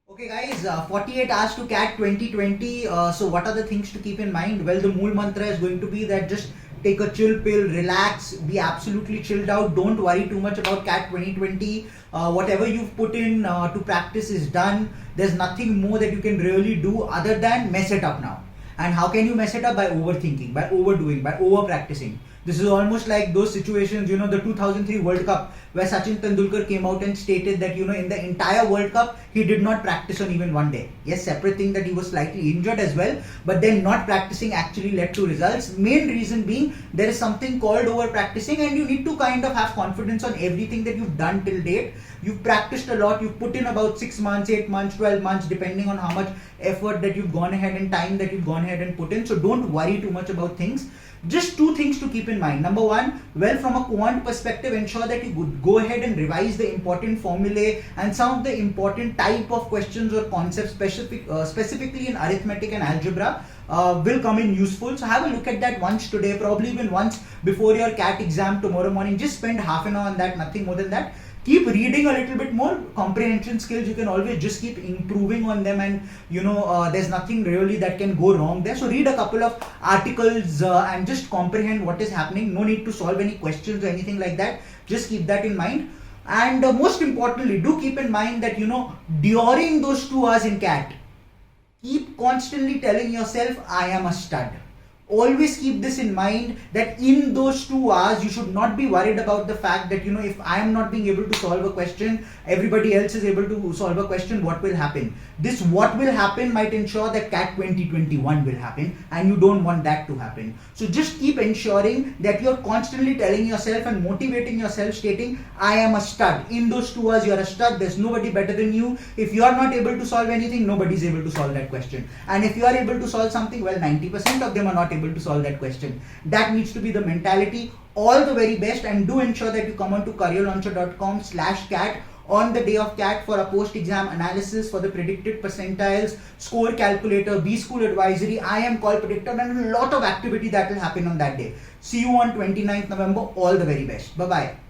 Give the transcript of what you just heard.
Okay guys, 48 hours to CAT 2020. So what are the things to keep in mind? Well, the Mool Mantra is going to be that just take a chill pill, relax, be absolutely chilled out. Don't worry too much about CAT 2020. Whatever you've put in to practice is done. There's nothing more that you can really do other than mess it up now. And how can you mess it up? By overthinking, by overdoing, by over practicing. This is almost like those situations, the 2003 World Cup where Sachin Tendulkar came out and stated that, in the entire World Cup, he did not practice on even one day. Yes, separate thing that he was slightly injured as well, but then not practicing actually led to results. Main reason being there is something called over practicing, and you need to kind of have confidence on everything that you've done till date. You've practiced a lot, you've put in about 6 months, 8 months, 12 months, depending on how much effort that you've gone ahead and time that you've gone ahead and put in. So don't worry too much about things. Just two things to keep in mind. Number one, well, from a quant perspective, ensure that you go ahead and revise the important formulae and some of the important type of questions or concepts specifically in arithmetic and algebra will come in useful. So have a look at that once today, probably even once before your CAT exam tomorrow morning. Just spend half an hour on that, nothing more than that. Keep reading a little bit more. Comprehension skills, you can always just keep improving on them, and there's nothing really that can go wrong there. So read a couple of articles and just comprehend what is happening. No need to solve any questions or anything like that. Just keep that in mind. And most importantly, do keep in mind that during those 2 hours in CAT, keep constantly telling yourself, I am a stud. Always keep this in mind that in those 2 hours you should not be worried about the fact that if I am not being able to solve a question, everybody else is able to solve a question. What will happen? This what will happen might ensure that CAT 2021 will happen, and you don't want that to happen. So just keep ensuring that you're constantly telling yourself and motivating yourself, stating I am a stud. In those 2 hours you're a stud. There's nobody better than you. If you're not able to solve anything, nobody's able to solve that question. And if you are able to solve something, well, 90% of them are not able to solve that question. That needs to be the mentality. All the very best, and do ensure that you come on to careerlauncher.com/CAT on the day of CAT for a post-exam analysis, for the predicted percentiles, score calculator, B-School advisory, IIM call predictor, and a lot of activity that will happen on that day. See you on 29th November. All the very best. Bye-bye.